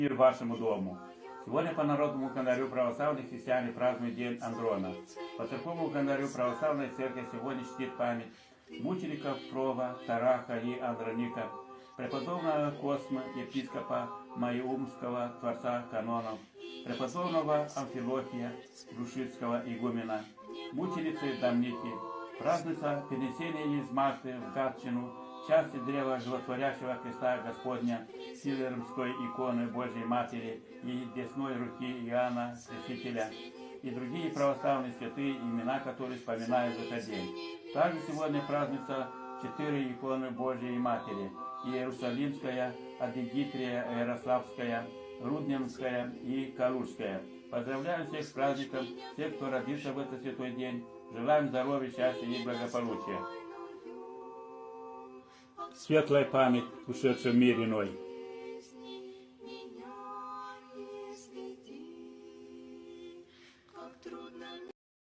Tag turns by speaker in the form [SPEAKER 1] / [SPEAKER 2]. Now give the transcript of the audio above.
[SPEAKER 1] Мир вашему дому. Сегодня по народному календарю православных христиане празднуют День Андрона. По церковному календарю православная церковь сегодня чтит память мучеников Прова, Тараха и Андроника, преподобного Косма, епископа Маиумского, творца канонов, преподобного Амфилохия, Душицкого игумена, мученицы Домники. Празднуется перенесение из Мальты в Гатчину части древа животворящего креста Господня, Сидоровской иконы Божьей Матери и десной руки Иоанна Крестителя, и другие православные святые, имена которых вспоминают в этот день. Также сегодня празднуются 4 иконы Божьей Матери: Иерусалимская, Адигитрия, Ярославская, Рудненская и Калужская. Поздравляем всех с праздником, всех, кто родился в этот святой день. Желаем здоровья, счастья и благополучия. Светлая память ушедшим в мир иной.